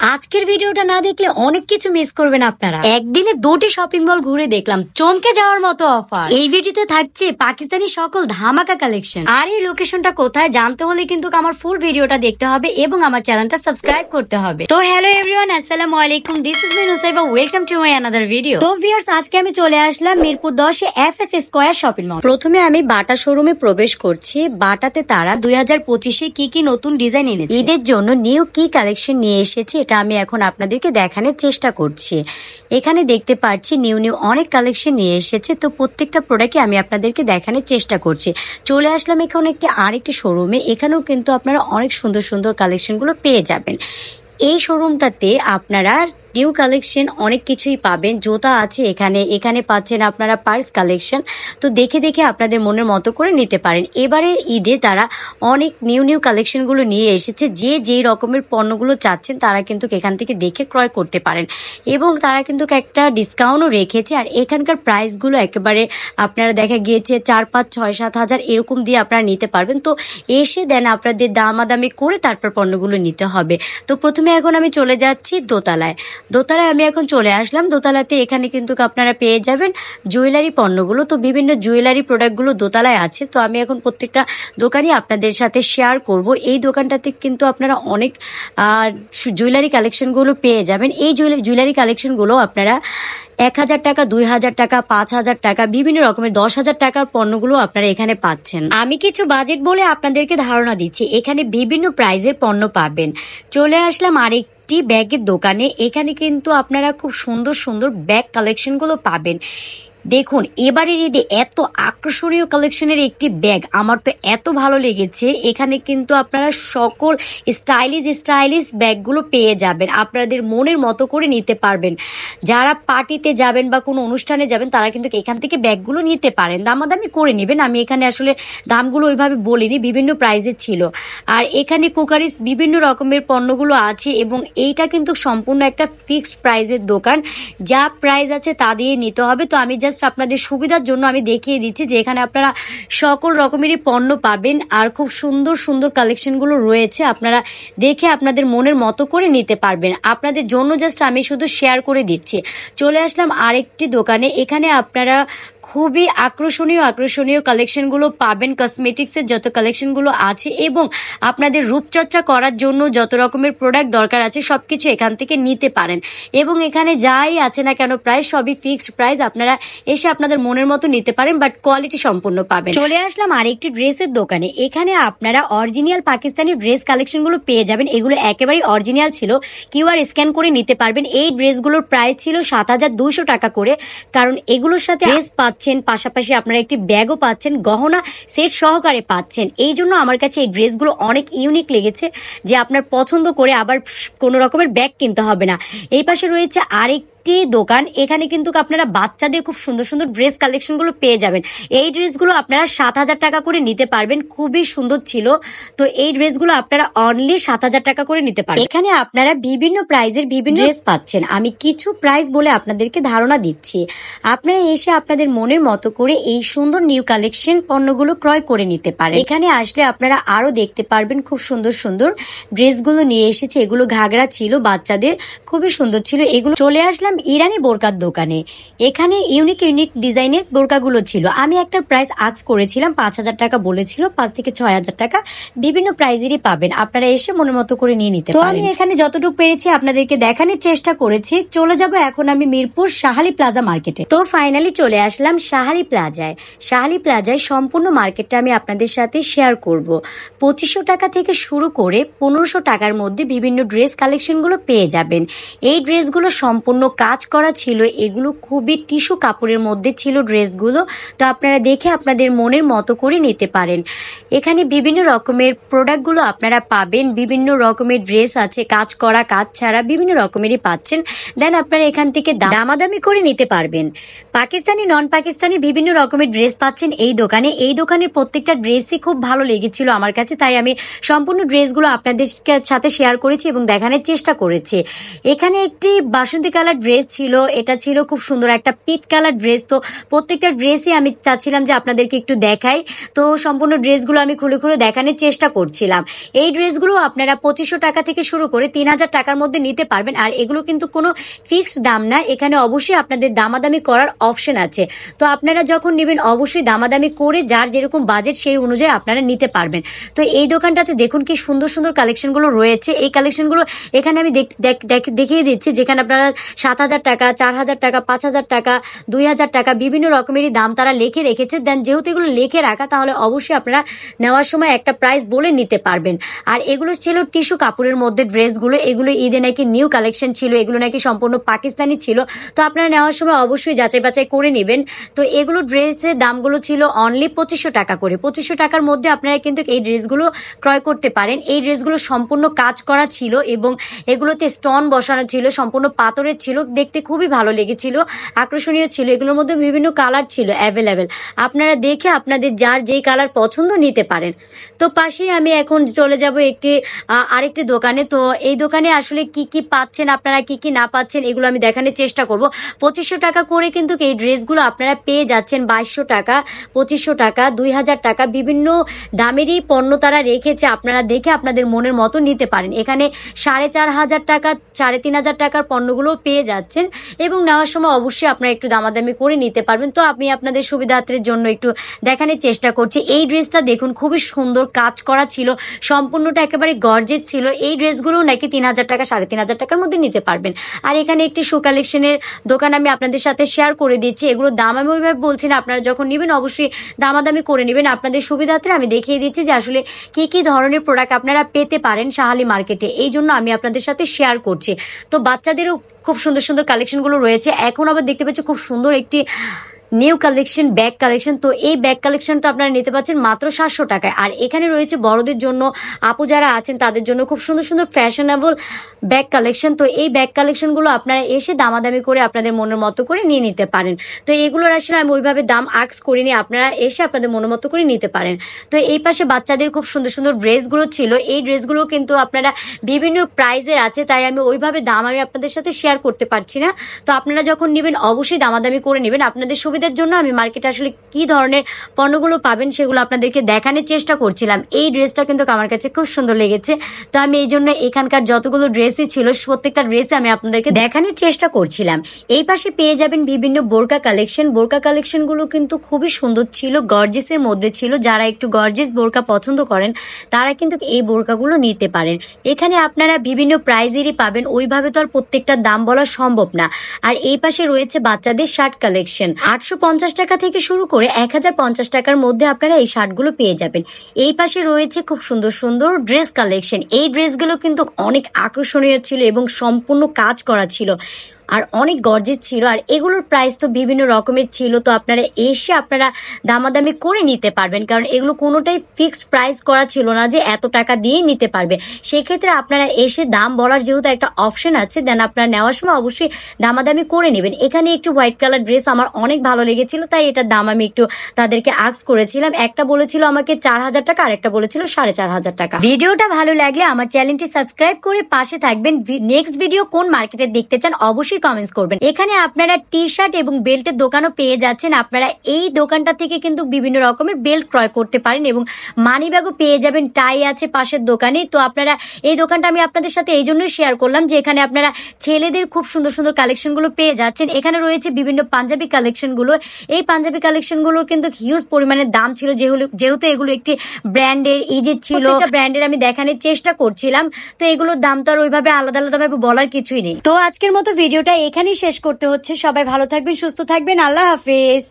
আজকের ভিডিওটা না দেখলে অনেক কিছু মিস করবেন আপনারা। একদিনে 2টি শপিং মল ঘুরে দেখলাম চমকে যাওয়ার মতো অফার। এই ভিডিওতে থাকছে পাকিস্তানি সকল ধামাকা কালেকশন। আর এই লোকেশনটা কোথায় জানতে হলে কিন্তু আমার ফুল ভিডিওটা দেখতে হবে এবং আমার চ্যানেলটা সাবস্ক্রাইব করতে হবে। তো হ্যালো এভরিওয়ান, আসসালামু আলাইকুম, this is me Nusaiba, welcome to my another video. তো ভিউয়ার্স, আজকে আমি চলে আসলাম Mirpur 10 FS square shopping mall. প্রথমে আমি বাটা শোরুমে প্রবেশ করছি। বাটাতে তারা 2025-এ কি নতুন ডিজাইন এনেছে, ঈদের জন্য নিউ কি কালেকশন নিয়ে এসেছে এটা আমি এখন আপনাদেরকে দেখানোর চেষ্টা করছি। এখানে দেখতে পাচ্ছি নিউ অনেক কালেকশন নিয়ে এসেছে, তো প্রত্যেকটা প্রোডাক্টই আমি আপনাদেরকে দেখানোর চেষ্টা করছি। চলে আসলাম এখন আরেকটি শোরুমে। এখানেও কিন্তু আপনারা অনেক সুন্দর সুন্দর কালেকশনগুলো পেয়ে যাবেন। এই শোরুমটাতে আপনারা নিউ কালেকশন অনেক কিছুই পাবেন। জুতা আছে এখানে পাচ্ছেন আপনারা পার্স কালেকশন। তো দেখে আপনাদের মনের মতো করে নিতে পারেন। এবারে ঈদে তারা অনেক নিউ কালেকশনগুলো নিয়ে এসেছে। যেই রকমের পণ্যগুলো চাচ্ছেন তারা কিন্তু এখান থেকে দেখে ক্রয় করতে পারেন এবং তারা কিন্তু একটা ডিসকাউন্টও রেখেছে। আর এখানকার প্রাইসগুলো একেবারে আপনারা দেখা গিয়েছে 4, 5, 6, 7 হাজার এরকম দিয়ে আপনারা নিতে পারবেন। তো এসে দেন আপনাদের দামাদামি করে তারপর পণ্যগুলো নিতে হবে। তো প্রথমে এখন আমি চলে যাচ্ছি দোতলায় আমি এখন চলে আসলাম। দোতলাতে এখানে কিন্তু আপনারা পেয়ে যাবেন জুয়েলারি পণ্যগুলো। তো বিভিন্ন জুয়েলারি প্রোডাক্টগুলো দোতলায় আছে। তো আমি এখন প্রত্যেকটা দোকানই আপনাদের সাথে শেয়ার করব। এই দোকানটাতে কিন্তু আপনারা অনেক জুয়েলারি কালেকশনগুলো পেয়ে যাবেন। এই জুয়েলারি কালেকশনগুলো আপনারা 1000 টাকা, 2000 টাকা, 5000 টাকা, বিভিন্ন রকমের 10,000 টাকার পণ্যগুলো আপনারা এখানে পাচ্ছেন। আমি কিছু বাজেট বলে আপনাদেরকে ধারণা দিচ্ছি। এখানে বিভিন্ন প্রাইজের পণ্য পাবেন। চলে আসলাম আরেকটি ব্যাগের দোকানে। এখানে কিন্তু আপনারা খুব সুন্দর সুন্দর ব্যাগ কালেকশনগুলো পাবেন। দেখুন, এবারের ঈদে এত আকর্ষণীয় কালেকশনের একটি ব্যাগ আমার তো এত ভালো লেগেছে। এখানে কিন্তু আপনারা সকল স্টাইলিশ ব্যাগগুলো পেয়ে যাবেন। আপনাদের মনের মতো করে নিতে পারবেন। যারা পার্টিতে যাবেন বা কোনো অনুষ্ঠানে যাবেন তারা কিন্তু এখান থেকে ব্যাগগুলো নিতে পারেন। দামাদামি করে নেবেন। আমি এখানে আসলে দামগুলো ওইভাবে বলিনি, বিভিন্ন প্রাইজের ছিল। আর এখানে কুকারিস বিভিন্ন রকমের পণ্যগুলো আছে এবং এইটা কিন্তু সম্পূর্ণ একটা ফিক্সড প্রাইজের দোকান। যা প্রাইস আছে তা দিয়ে নিতে হবে। তো আমি আপনাদের সুবিধার জন্য আমি দেখিয়ে দিচ্ছি যে এখানে আপনারা সকল রকমেরই পণ্য পাবেন আর খুব সুন্দর সুন্দর কালেকশনগুলো রয়েছে। আপনারা দেখে আপনাদের মনের মতো করে নিতে পারবেন। আপনাদের জন্য আমি শুধু শেয়ার করে দিচ্ছি। চলে আসলাম আরেকটি দোকানে। এখানে আপনারা খুবই আকর্ষণীয় কালেকশনগুলো পাবেন। কসমেটিক্সের যত কালেকশনগুলো আছে এবং আপনাদের রূপচর্চা করার জন্য যত রকমের প্রোডাক্ট দরকার আছে সবকিছু এখান থেকে নিতে পারেন। এবং এখানে যাই আছে না কেন প্রাইস সবই ফিক্সড প্রাইস। আপনারা এসে আপনাদের মনের মতো নিতে পারেন, বাট কোয়ালিটি সম্পূর্ণ পাবেন। চলে আসলাম আরেকটি ড্রেসের দোকানে। এখানে আপনারা অরিজিনাল পাকিস্তানি ড্রেস কালেকশনগুলো পেয়ে যাবেন। এগুলো একেবারেই অরিজিনাল ছিল, কিউআর স্ক্যান করে নিতে পারবেন। এই ড্রেসগুলোর প্রাইস ছিল 7200 টাকা করে, কারণ এগুলোর সাথে ড্রেস পাচ্ছেন, পাশাপাশি আপনারা একটি ব্যাগও পাচ্ছেন, গহনা সেট সহকারে পাচ্ছেন। এই জন্য আমার কাছে এই ড্রেসগুলো অনেক ইউনিক লেগেছে যে আপনার পছন্দ করে আবার কোনো রকমের ব্যাগ কিনতে হবে না। এই পাশে রয়েছে আরেকটি দোকান। এখানে কিন্তু আপনারা বাচ্চাদের খুব সুন্দর সুন্দর ড্রেস কালেকশনগুলো পেয়ে যাবেন। এই ড্রেসগুলো আপনারা 7000 টাকা করে নিতে পারবেন, খুবই সুন্দর ছিল। তো এই ড্রেসগুলো আপনারা অনলি 7000 টাকা করে নিতে পারবেন। এখানে আপনারা বিভিন্ন প্রাইজের বিভিন্ন ড্রেস পাচ্ছেন। আমি কিছু প্রাইস বলে আপনাদেরকে ধারণা দিচ্ছি। আপনারা এসে আপনাদের মনের মতো করে এই সুন্দর নিউ কালেকশন পণ্যগুলো ক্রয় করে নিতে পারেন। এখানে আসলে আপনারা আরো দেখতে পারবেন খুব সুন্দর সুন্দর ড্রেসগুলো নিয়ে এসেছে। এগুলো ঘাগরা ছিল বাচ্চাদের, খুবই সুন্দর ছিল এগুলো। চলে আসলাম ইরানি বোরকার দোকানে। এখানে ইউনিক ডিজাইনের বোরকাগুলো ছিল। আমি একটা প্রাইস আস্ক করেছিলাম, 5000 টাকা বলেছিল, 5 থেকে 6000 টাকা বিভিন্ন প্রাইজেরই পাবেন। আপনারা এসে মনের মতো করে নিয়ে নিতে পারেন। তো আমি এখানে যতটুকু পেরেছি আপনাদেরকে দেখানোর চেষ্টা করেছি। চলে যাব এখন আমি মিরপুর শাহালি প্লাজা মার্কেটে। তো ফাইনালি চলে আসলাম শাহালি প্লাজায় সম্পূর্ণ মার্কেটটা আমি আপনাদের সাথে শেয়ার করব। 2500 টাকা থেকে শুরু করে 1500 টাকার মধ্যে বিভিন্ন ড্রেস কালেকশনগুলো পেয়ে যাবেন। এই ড্রেসগুলো সম্পূর্ণ কাজ করা ছিল। এগুলো খুবই টিস্যু কাপড়ের মধ্যে ছিল ড্রেসগুলো। তো আপনারা দেখে আপনাদের মনের মতো করে নিতে পারেন। এখানে বিভিন্ন রকমের প্রোডাক্টগুলো আপনারা পাবেন। বিভিন্ন রকমের ড্রেস আছে, কাজ করা, কাজ ছাড়া বিভিন্ন রকমেরই পাচ্ছেন। দেন আপনারা এখান থেকে দামাদামি করে নিতে পারবেন। পাকিস্তানি, নন পাকিস্তানি বিভিন্ন রকমের ড্রেস পাচ্ছেন এই দোকানে। এই দোকানের প্রত্যেকটা ড্রেসই খুব ভালো লেগেছিল আমার কাছে, তাই আমি সম্পূর্ণ ড্রেসগুলো আপনাদের সাথে শেয়ার করেছি এবং দেখানোর চেষ্টা করেছি। এখানে একটি বাসন্তী কালার ড্রেস ড্রেস ছিল, এটা ছিল খুব সুন্দর একটা পিট কালার ড্রেস। তো প্রত্যেকটা ড্রেসই আমি চাচ্ছিলাম যে আপনাদেরকে একটু দেখাই। তো সম্পূর্ণ ড্রেসগুলো আমি খুলে খুলে দেখানোর চেষ্টা করছিলাম। এই ড্রেসগুলো আপনারা 2500 টাকা থেকে শুরু করে 3000 টাকার মধ্যে নিতে পারবেন। আর এগুলো কিন্তু কোনো ফিক্সড দাম না, এখানে অবশ্যই আপনাদের দামাদামি করার অপশন আছে। তো আপনারা যখন নেবেন অবশ্যই দামাদামি করে যার যেরকম বাজেট সেই অনুযায়ী আপনারা নিতে পারবেন। তো এই দোকানটাতে দেখুন কি সুন্দর সুন্দর কালেকশনগুলো রয়েছে। এই কালেকশনগুলো এখানে আমি দেখিয়ে দিচ্ছি, যেখানে আপনারা 7000 টাকা, 4000 টাকা, 5000 টাকা, 2000 টাকা বিভিন্ন রকমেরই দাম তারা লিখে রেখেছে। দেন যেহেতু এগুলো লিখে রাখা, তাহলে অবশ্যই আপনারা নেওয়ার সময় একটা প্রাইস বলে নিতে পারবেন। আর এগুলো ছিল টিস্যু কাপড়ের মধ্যে ড্রেসগুলো, এগুলো ঈদে নাকি নিউ কালেকশন ছিল, এগুলো নাকি সম্পূর্ণ পাকিস্তানি ছিল। তো আপনারা নেওয়ার সময় অবশ্যই যাচাই বাছাই করে নেবেন। তো এগুলো ড্রেসের দামগুলো ছিল অনলি 2500 টাকা করে। 2500 টাকার মধ্যে আপনারা কিন্তু এই ড্রেসগুলো ক্রয় করতে পারেন। এই ড্রেসগুলো সম্পূর্ণ কাজ করা ছিল এবং এগুলোতে স্টোন বসানো ছিল, সম্পূর্ণ পাথরের ছিল, দেখতে খুবই ভালো লেগেছিল, আকর্ষণীয় ছিল। এগুলোর মধ্যে বিভিন্ন কালার ছিল অ্যাভেলেবেল, আপনারা দেখে আপনাদের যার যেই কালার পছন্দ নিতে পারেন। তো পাশেই আমি এখন চলে যাব আরেকটি দোকানে। তো এই দোকানে আসলে কি কি পাচ্ছেন আপনারা, কি কি না পাচ্ছেন, এগুলো আমি দেখানোর চেষ্টা করব। 2500 টাকা করে কিন্তু এই ড্রেসগুলো আপনারা পেয়ে যাচ্ছেন 2200 টাকা, 2500 টাকা, 2000 টাকা, বিভিন্ন দামেরই পণ্য তারা রেখেছে। আপনারা দেখে আপনাদের মনের মতো নিতে পারেন। এখানে 4500 টাকা, 3500 টাকার পণ্যগুলো পেয়ে যাচ্ছেন এবং নেওয়ার সময় অবশ্যই আপনারা একটু দামাদামি করে নিতে পারবেন। তো আমি আপনাদের সুবিধার্থের জন্য একটু দেখানোর চেষ্টা করছি। এই ড্রেসটা দেখুন খুবই সুন্দর কাজ করা ছিল, সম্পূর্ণটা একেবারে গর্জেস ছিল। এই ড্রেসগুলো নাকি 3000 টাকা, 3500 টাকার মধ্যে নিতে পারবেন। আর এখানে একটি শু কালেকশনের দোকান আমি আপনাদের সাথে শেয়ার করে দিচ্ছি। এগুলোর দাম আমি ওইভাবে বলছি না, আপনারা যখন নেবেন অবশ্যই দামাদামি করে নেবেন। আপনাদের সুবিধার্থে আমি দেখিয়ে দিচ্ছি যে আসলে কি কি ধরনের প্রোডাক্ট আপনারা পেতে পারেন শাহালি মার্কেটে, এই জন্য আমি আপনাদের সাথে শেয়ার করছি। তো বাচ্চাদেরও খুব সুন্দর সুন্দর কালেকশনগুলো রয়েছে। এখন আবার দেখতে পাচ্ছি খুব সুন্দর একটি নিউ কালেকশন, ব্যাগ কালেকশন। তো এই ব্যাগ কালেকশনটা আপনারা নিতে পারছেন মাত্র 700 টাকায়। আর এখানে রয়েছে বড়দের জন্য, আপু যারা আছেন তাদের জন্য খুব সুন্দর সুন্দর ফ্যাশনেবল ব্যাগ কালেকশন। তো এই ব্যাগ কালেকশনগুলো আপনারা এসে দামাদামি করে আপনাদের মনের মতো করে নিয়ে নিতে পারেন। তো এগুলোর আসলে আমি ওইভাবে দাম আক্স করিনি, আপনারা এসে আপনাদের মনের মতো করে নিতে পারেন। তো এই পাশে বাচ্চাদের খুব সুন্দর সুন্দর ড্রেসগুলো ছিল। এই ড্রেসগুলো কিন্তু আপনারা বিভিন্ন প্রাইজের আছে, তাই আমি ওইভাবে দাম আমি আপনাদের সাথে শেয়ার করতে পারছি না। তো আপনারা যখন নেবেন অবশ্যই দামাদামি করে নেবেন। আপনাদের সুবিধার জন্য আমি মার্কেটে আসলে কি ধরনের পণ্যগুলো পাবেন সেগুলো আপনাদেরকে দেখানোর চেষ্টা করছিলাম। এই ড্রেসটা কিন্তু আমার কাছে খুব সুন্দর লেগেছে। তো আমি এই জন্য এখানকার যতগুলো ড্রেসই ছিল প্রত্যেকটা ড্রেসে আমি আপনাদেরকে দেখানোর চেষ্টা করছিলাম। এই পাশে পেয়ে যাবেন বিভিন্ন বোরকা কালেকশন। বোরকা কালেকশনগুলো কিন্তু খুবই সুন্দর ছিল, গর্জিসের মধ্যে ছিল। যারা একটু গর্জিস বোরকা পছন্দ করেন তারা কিন্তু এই বোরকাগুলো নিতে পারেন। এখানে আপনারা বিভিন্ন প্রাইজেরই পাবেন, ওইভাবে তো আর প্রত্যেকটার দাম বলা সম্ভব না। আর এই পাশে রয়েছে বাচ্চাদের শার্ট কালেকশন। 850 টাকা থেকে শুরু করে 1050 টাকার মধ্যে আপনারা এই শার্টগুলো পেয়ে যাবেন। এই পাশে রয়েছে খুব সুন্দর সুন্দর ড্রেস কালেকশন। এই ড্রেসগুলো কিন্তু অনেক আকর্ষণীয় ছিল এবং সম্পূর্ণ কাজ করা ছিল আর অনেক গর্জিস ছিল। আর এগুলোর প্রাইস তো বিভিন্ন রকমের ছিল। তো আপনারা এসে আপনারা দামাদামি করে নিতে পারবেন, কারণ এগুলো কোনোটাই ফিক্সড প্রাইস করা ছিল না যে এত টাকা দিয়ে নিতে পারবে। সেক্ষেত্রে আপনারা এসে দাম বলার যেহেতু একটা অপশন আছে, দেন আপনারা নেওয়ার সময় অবশ্যই দামাদামি করে নেবেন। এখানে একটু হোয়াইট কালার ড্রেস আমার অনেক ভালো লেগেছিল, তাই এটার দাম আমি একটু তাদেরকে আস্ক করেছিলাম। একটা বলেছিল আমাকে 4000 টাকা, আর একটা বলেছিল 4500 টাকা। ভিডিওটা ভালো লাগলে আমার চ্যানেলটি সাবস্ক্রাইব করে পাশে থাকবেন। নেক্সট ভিডিও কোন মার্কেটে দেখতে চান অবশ্যই কমেন্টস করবেন। এখানে আপনারা টি শার্ট এবং বেল্টের দোকানও পেয়ে যাচ্ছেন। আপনারা এই দোকানটা থেকে কিন্তু বিভিন্ন রকমের বেল্ট ক্রয় করতে পারেন এবং মানি ব্যাগও পেয়ে যাবেন, টাই আছে পাশের দোকানে। তো আপনারা এই দোকানটা আমি আপনাদের সাথে এই জন্যই শেয়ার করলাম যে এখানে আপনারা ছেলেদের খুব সুন্দর সুন্দর কালেকশনগুলো পেয়ে যাচ্ছেন। এখানে রয়েছে বিভিন্ন পাঞ্জাবি কালেকশনগুলো। এই পাঞ্জাবি কালেকশনগুলোর কিন্তু হিউজ পরিমাণের দাম ছিল, যেহেতু এগুলো একটি ব্র্যান্ডের ইজিট ছিল, ব্র্যান্ডের আমি দেখানোর চেষ্টা করছিলাম। তো এগুলোর দাম তো আর ওইভাবে আলাদা আলাদা ভাবে বলার কিছুই নেই। তো আজকের মতো ভিডিওটা এখানেই শেষ করতে হচ্ছে। সবাই ভালো থাকবেন, সুস্থ থাকবেন, আল্লাহ হাফেজ।